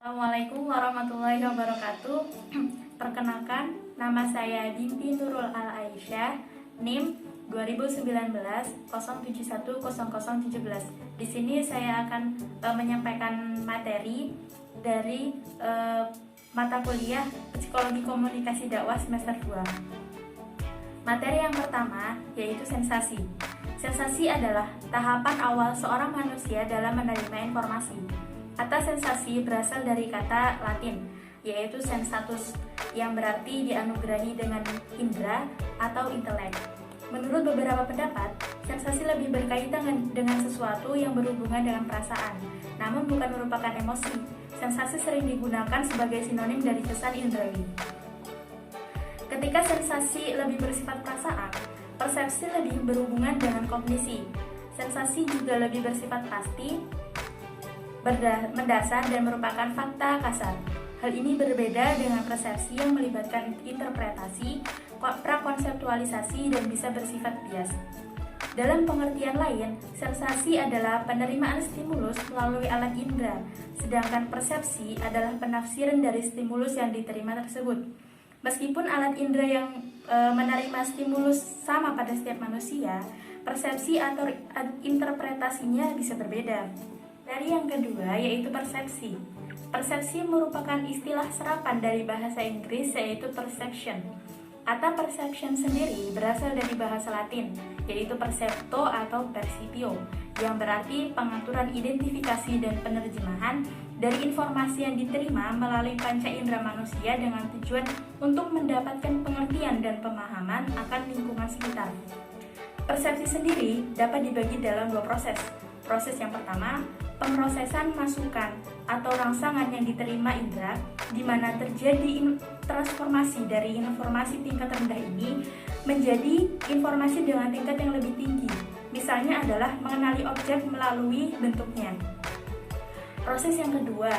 Assalamualaikum warahmatullahi wabarakatuh. Perkenalkan, nama saya Binti Nurul Al-Aisyah, NIM 2019 Di sini saya akan menyampaikan materi dari mata kuliah Psikologi Komunikasi Dakwah semester 2. Materi yang pertama yaitu sensasi. Sensasi adalah tahapan awal seorang manusia dalam menerima informasi. Kata sensasi berasal dari kata Latin, yaitu sensatus, yang berarti dianugerahi dengan indera atau intelek. Menurut beberapa pendapat, sensasi lebih berkaitan dengan sesuatu yang berhubungan dengan perasaan, namun bukan merupakan emosi. Sensasi sering digunakan sebagai sinonim dari kesan indrawi. Ketika sensasi lebih bersifat perasaan, persepsi lebih berhubungan dengan kognisi. Sensasi juga lebih bersifat pasti, mendasar dan merupakan fakta kasar. Hal ini berbeda dengan persepsi yang melibatkan interpretasi, prakonseptualisasi, dan bisa bersifat bias. Dalam pengertian lain, sensasi adalah penerimaan stimulus melalui alat indera, sedangkan persepsi adalah penafsiran dari stimulus yang diterima tersebut. Meskipun alat indera yang menerima stimulus sama pada setiap manusia, persepsi atau interpretasinya bisa berbeda. Dari yang kedua yaitu persepsi. Persepsi merupakan istilah serapan dari bahasa Inggris yaitu perception. Kata perception sendiri berasal dari bahasa Latin yaitu percepto atau percipio, yang berarti pengaturan identifikasi dan penerjemahan dari informasi yang diterima melalui panca indera manusia dengan tujuan untuk mendapatkan pengertian dan pemahaman akan lingkungan sekitar. Persepsi sendiri dapat dibagi dalam dua proses. Proses yang pertama, pemrosesan masukan atau rangsangan yang diterima indera, di mana terjadi transformasi dari informasi tingkat rendah ini menjadi informasi dengan tingkat yang lebih tinggi. Misalnya adalah mengenali objek melalui bentuknya. Proses yang kedua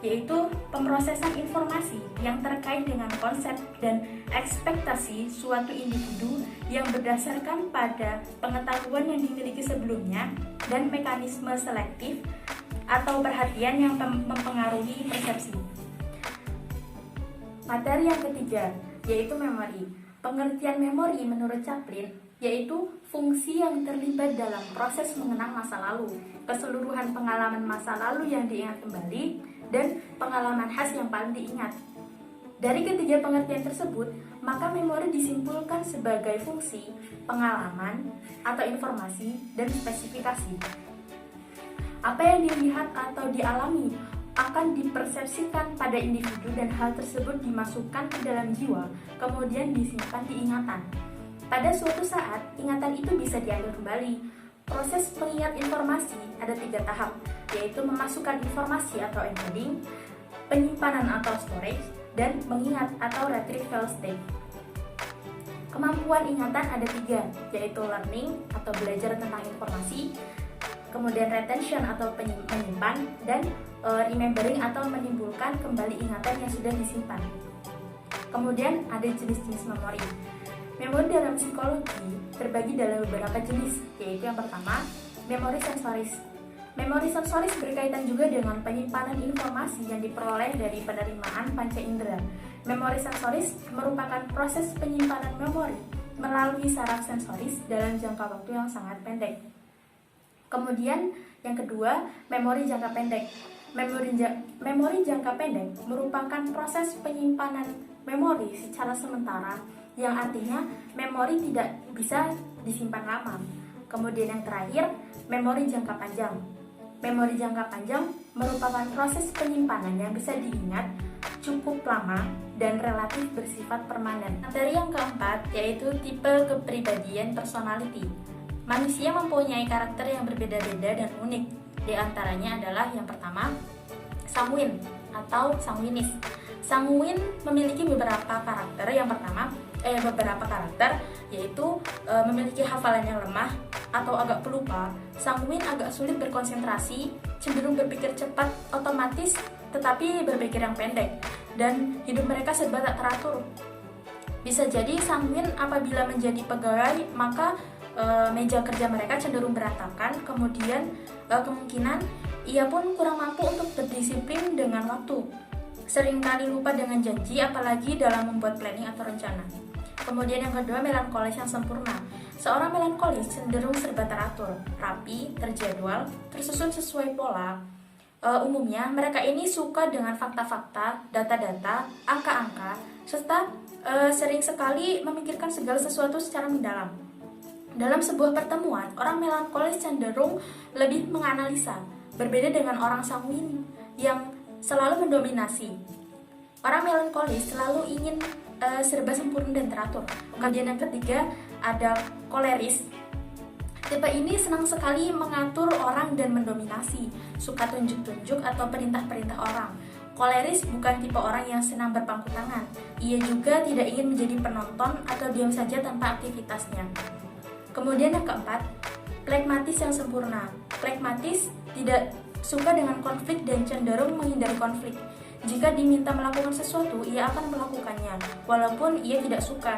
yaitu pemrosesan informasi yang terkait dengan konsep dan ekspektasi suatu individu yang berdasarkan pada pengetahuan yang dimiliki sebelumnya dan mekanisme selektif atau perhatian yang mempengaruhi persepsi. Materi yang ketiga yaitu memori. Pengertian memori menurut Chaplin yaitu fungsi yang terlibat dalam proses mengenang masa lalu, keseluruhan pengalaman masa lalu yang diingat kembali, dan pengalaman khas yang paling diingat. Dari ketiga pengertian tersebut, maka memori disimpulkan sebagai fungsi, pengalaman, atau informasi, dan spesifikasi. Apa yang dilihat atau dialami akan dipersepsikan pada individu dan hal tersebut dimasukkan ke dalam jiwa, kemudian disimpan di ingatan. Pada suatu saat, ingatan itu bisa diambil kembali. Proses pengingat informasi ada 3 tahap, yaitu memasukkan informasi atau encoding, penyimpanan atau storage, dan mengingat atau retrieval state. Kemampuan ingatan ada 3, yaitu learning atau belajar tentang informasi, kemudian retention atau menyimpan, dan remembering atau menimbulkan kembali ingatan yang sudah disimpan. Kemudian ada jenis-jenis memori. Memori dalam psikologi terbagi dalam beberapa jenis, yaitu yang pertama, memori sensoris. Memori sensoris berkaitan juga dengan penyimpanan informasi yang diperoleh dari penerimaan panca indera. Memori sensoris merupakan proses penyimpanan memori melalui saraf sensoris dalam jangka waktu yang sangat pendek. Kemudian yang kedua, memori jangka pendek. Memori jangka pendek merupakan proses penyimpanan memori secara sementara, yang artinya memori tidak bisa disimpan lama. Kemudian yang terakhir, memori jangka panjang. Memori jangka panjang merupakan proses penyimpanan yang bisa diingat cukup lama dan relatif bersifat permanen. Materi yang keempat yaitu tipe kepribadian personality. Manusia mempunyai karakter yang berbeda-beda dan unik. Di antaranya adalah yang pertama, sanguin atau sanguinis. Sanguin memiliki beberapa karakter. Yang pertama, beberapa karakter yaitu memiliki hafalan yang lemah atau agak pelupa. Sanguin agak sulit berkonsentrasi, cenderung berpikir cepat, otomatis, tetapi berpikir yang pendek, dan hidup mereka serba tak teratur. Bisa jadi sanguin apabila menjadi pegawai, maka meja kerja mereka cenderung berantakan. Kemudian kemungkinan Ia pun kurang mampu untuk berdisiplin dengan waktu. Seringkali lupa dengan janji, apalagi dalam membuat planning atau rencana. Kemudian yang kedua, melankolis yang sempurna. Seorang melankolis cenderung serba teratur, rapi, terjadwal, tersusun sesuai pola. Umumnya, mereka ini suka dengan fakta-fakta, data-data, angka-angka, serta sering sekali memikirkan segala sesuatu secara mendalam. Dalam sebuah pertemuan, orang melankolis cenderung lebih menganalisa, berbeda dengan orang sanguin yang selalu mendominasi. Orang melankolis selalu ingin serba sempurna dan teratur. Kemudian yang ketiga ada koleris. Tipe ini senang sekali mengatur orang dan mendominasi, suka tunjuk-tunjuk atau perintah-perintah orang. Koleris bukan tipe orang yang senang berpangku tangan. Ia juga tidak ingin menjadi penonton atau diam saja tanpa aktivitasnya. Kemudian yang keempat, flegmatis yang sempurna. Flegmatis tidak suka dengan konflik dan cenderung menghindari konflik. Jika diminta melakukan sesuatu, ia akan melakukannya, walaupun ia tidak suka.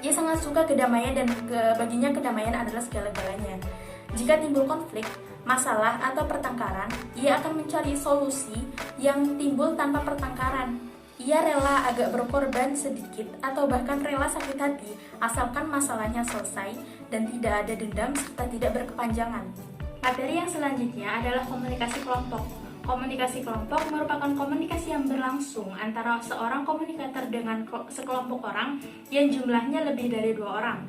Ia sangat suka kedamaian dan baginya kedamaian adalah segala-galanya. Jika timbul konflik, masalah atau pertengkaran, ia akan mencari solusi yang timbul tanpa pertengkaran. Ia rela agak berkorban sedikit atau bahkan rela sakit hati asalkan masalahnya selesai dan tidak ada dendam serta tidak berkepanjangan. Materi yang selanjutnya adalah komunikasi kelompok. Komunikasi kelompok merupakan komunikasi yang berlangsung antara seorang komunikator dengan sekelompok orang yang jumlahnya lebih dari 2 orang.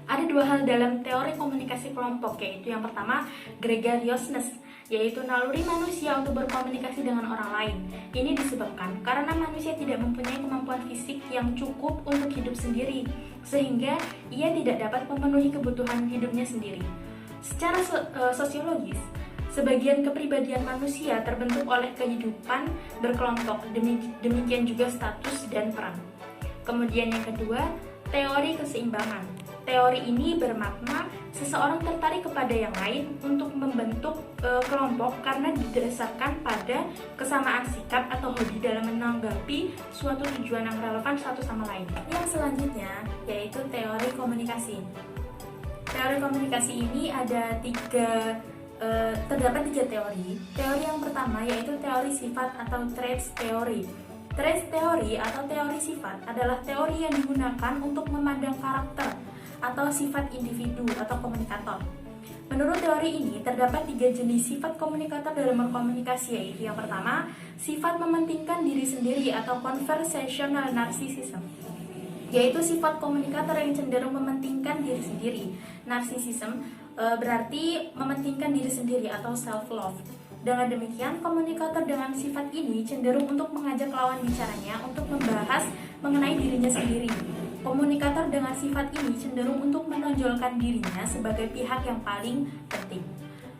Ada 2 hal dalam teori komunikasi kelompok, yaitu yang pertama, gregariousness, yaitu naluri manusia untuk berkomunikasi dengan orang lain. Ini disebabkan karena manusia tidak mempunyai kemampuan fisik yang cukup untuk hidup sendiri, sehingga ia tidak dapat memenuhi kebutuhan hidupnya sendiri. Secara sosiologis, sebagian kepribadian manusia terbentuk oleh kehidupan berkelompok, demikian juga status dan peran. Kemudian yang kedua, teori keseimbangan. Teori ini bermakna seseorang tertarik kepada yang lain untuk membentuk kelompok karena didasarkan pada kesamaan sikap atau hobi dalam menanggapi suatu tujuan yang relevan satu sama lain. Yang selanjutnya yaitu teori komunikasi. Teori komunikasi ini terdapat 3 teori. Teori yang pertama yaitu teori sifat atau traits theory. Traits theory atau teori sifat adalah teori yang digunakan untuk memandang karakter atau sifat individu atau komunikator. Menurut teori ini, terdapat 3 jenis sifat komunikator dalam berkomunikasi, yaitu yang pertama, sifat mementingkan diri sendiri atau conversational narcissism, yaitu sifat komunikator yang cenderung mementingkan diri sendiri. Narcissism berarti mementingkan diri sendiri atau self-love. Dengan demikian, komunikator dengan sifat ini cenderung untuk mengajak lawan bicaranya untuk membahas mengenai dirinya sendiri. Komunikator dengan sifat ini cenderung untuk menonjolkan dirinya sebagai pihak yang paling penting.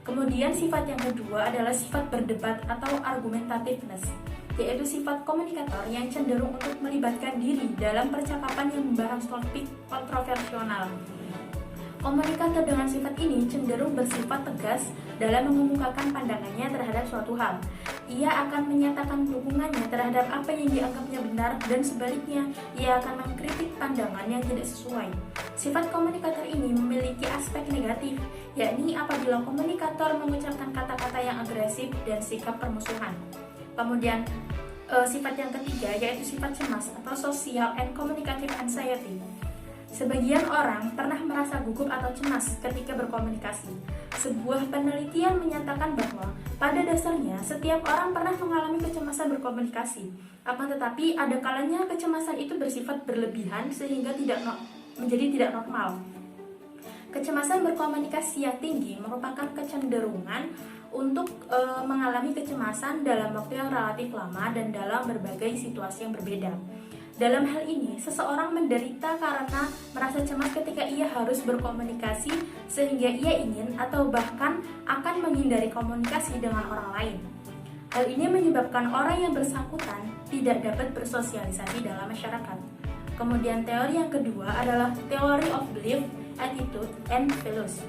Kemudian sifat yang kedua adalah sifat berdebat atau argumentativeness, yaitu sifat komunikator yang cenderung untuk melibatkan diri dalam percakapan yang membahas topik kontroversial. Komunikator dengan sifat ini cenderung bersifat tegas dalam mengemukakan pandangannya terhadap suatu hal. Ia akan menyatakan dukungannya terhadap apa yang dianggapnya benar dan sebaliknya, ia akan mengkritik pandangan yang tidak sesuai. Sifat komunikator ini memiliki aspek negatif, yakni apabila komunikator mengucapkan kata-kata yang agresif dan sikap permusuhan. Kemudian, sifat yang ketiga yaitu sifat cemas atau social and communicative anxiety. Sebagian orang pernah merasa gugup atau cemas ketika berkomunikasi. Sebuah penelitian menyatakan bahwa pada dasarnya setiap orang pernah mengalami kecemasan berkomunikasi. Akan tetapi ada kalanya kecemasan itu bersifat berlebihan sehingga menjadi tidak normal. Kecemasan berkomunikasi yang tinggi merupakan kecenderungan untuk mengalami kecemasan dalam waktu yang relatif lama dan dalam berbagai situasi yang berbeda. Dalam hal ini, seseorang menderita karena merasa cemas ketika ia harus berkomunikasi sehingga ia ingin atau bahkan akan menghindari komunikasi dengan orang lain. Hal ini menyebabkan orang yang bersangkutan tidak dapat bersosialisasi dalam masyarakat. Kemudian teori yang kedua adalah theory of belief, attitude, and values.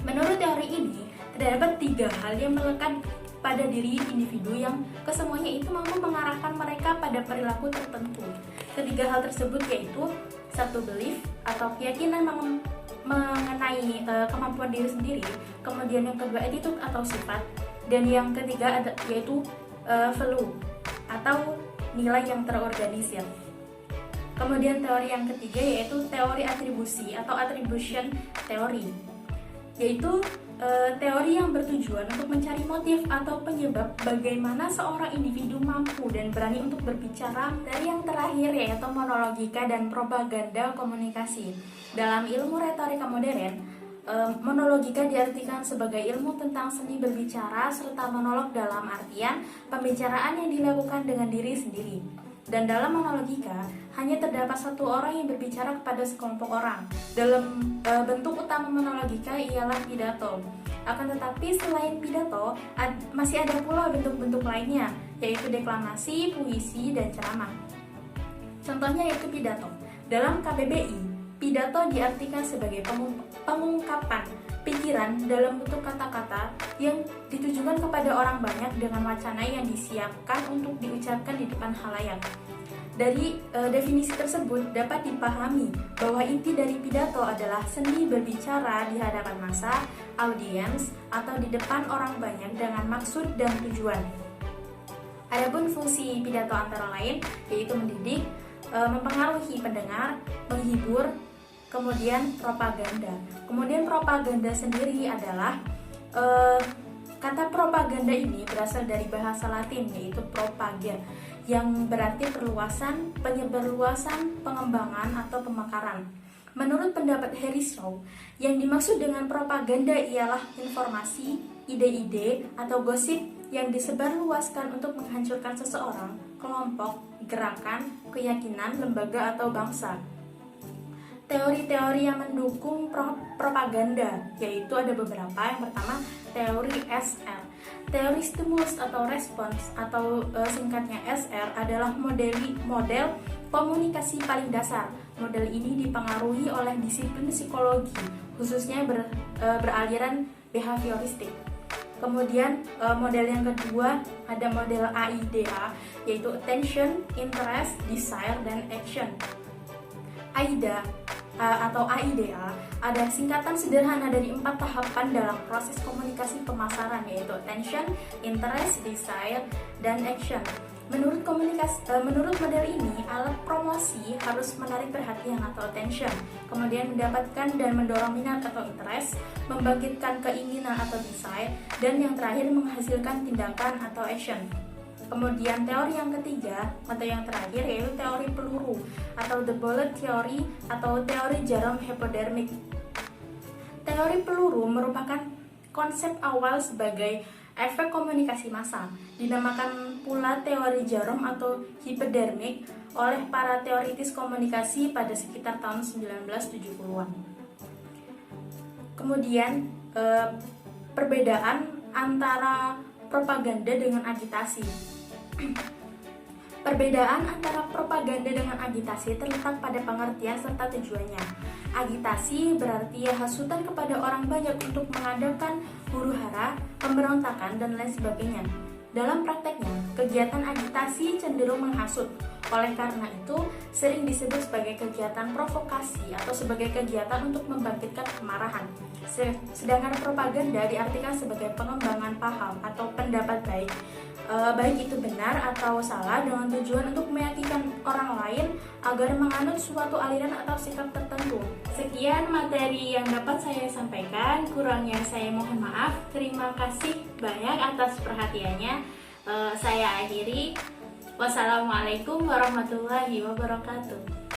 Menurut teori ini, terdapat 3 hal yang melekat pada diri individu yang kesemuanya itu mampu mengarahkan mereka pada perilaku tertentu. Ketiga hal tersebut yaitu 1. Belief atau keyakinan mengenai kemampuan diri sendiri. Kemudian yang kedua attitude atau sifat. Dan yang ketiga yaitu value atau nilai yang terorganisir. Kemudian teori yang ketiga yaitu teori atribusi atau attribution theory, yaitu teori yang bertujuan untuk mencari motif atau penyebab bagaimana seorang individu mampu dan berani untuk berbicara. Dan yang terakhir yaitu monologika dan propaganda komunikasi. Dalam ilmu retorika modern, monologika diartikan sebagai ilmu tentang seni berbicara serta monolog dalam artian pembicaraan yang dilakukan dengan diri sendiri. Dan dalam monologika, hanya terdapat satu orang yang berbicara kepada sekelompok orang. Dalam bentuk utama monologika ialah pidato. Akan tetapi selain pidato, masih ada pula bentuk-bentuk lainnya, yaitu deklamasi, puisi, dan ceramah. Contohnya yaitu pidato. Dalam KBBI, pidato diartikan sebagai pengungkapan pikiran dalam bentuk kata-kata yang ditujukan kepada orang banyak dengan wacana yang disiapkan untuk diucapkan di depan khalayak. Dari definisi tersebut dapat dipahami bahwa inti dari pidato adalah seni berbicara di hadapan massa, audiens, atau di depan orang banyak dengan maksud dan tujuan. Adapun fungsi pidato antara lain yaitu mendidik, mempengaruhi pendengar, menghibur, kemudian propaganda. Kemudian propaganda sendiri adalah kata propaganda ini berasal dari bahasa Latin yaitu propager, yang berarti perluasan, penyebarluasan, pengembangan atau pemekaran. Menurut pendapat Harry Shaw, yang dimaksud dengan propaganda ialah informasi, ide-ide, atau gosip yang disebarluaskan untuk menghancurkan seseorang, kelompok, gerakan, keyakinan, lembaga, atau bangsa. Teori-teori yang mendukung propaganda yaitu ada beberapa. Yang pertama, teori SR. Teori stimulus atau respons atau singkatnya SR adalah model komunikasi paling dasar. Model ini dipengaruhi oleh disiplin psikologi, khususnya beraliran behavioristik. Kemudian model yang kedua ada model AIDA, yaitu attention, interest, desire, dan action. AIDA atau AIDA ada singkatan sederhana dari 4 tahapan dalam proses komunikasi pemasaran, yaitu attention, interest, desire, dan action. Menurut model ini, alat promosi harus menarik perhatian atau attention, kemudian mendapatkan dan mendorong minat atau interest, membangkitkan keinginan atau desire, dan yang terakhir menghasilkan tindakan atau action. Kemudian teori yang ketiga atau yang terakhir yaitu teori peluru atau the bullet theory atau teori jarum hypodermic. Teori peluru merupakan konsep awal sebagai efek komunikasi massa. Dinamakan pula teori jarum atau hypodermic oleh para teoritis komunikasi pada sekitar tahun 1970-an. Kemudian perbedaan antara propaganda dengan agitasi. Perbedaan antara propaganda dengan agitasi terletak pada pengertian serta tujuannya. Agitasi berarti hasutan kepada orang banyak untuk mengadakan huru-hara, pemberontakan, dan lain sebagainya. Dalam prakteknya, kegiatan agitasi cenderung menghasut. Oleh karena itu, sering disebut sebagai kegiatan provokasi atau sebagai kegiatan untuk membangkitkan kemarahan. Sedangkan propaganda diartikan sebagai pengembangan paham atau pendapat baik, baik itu benar atau salah, dengan tujuan untuk meyakinkan orang lain agar menganut suatu aliran atau sikap tertentu. Sekian materi yang dapat saya sampaikan, kurangnya saya mohon maaf. Terima kasih banyak atas perhatiannya. Saya akhiri. Wassalamualaikum warahmatullahi wabarakatuh.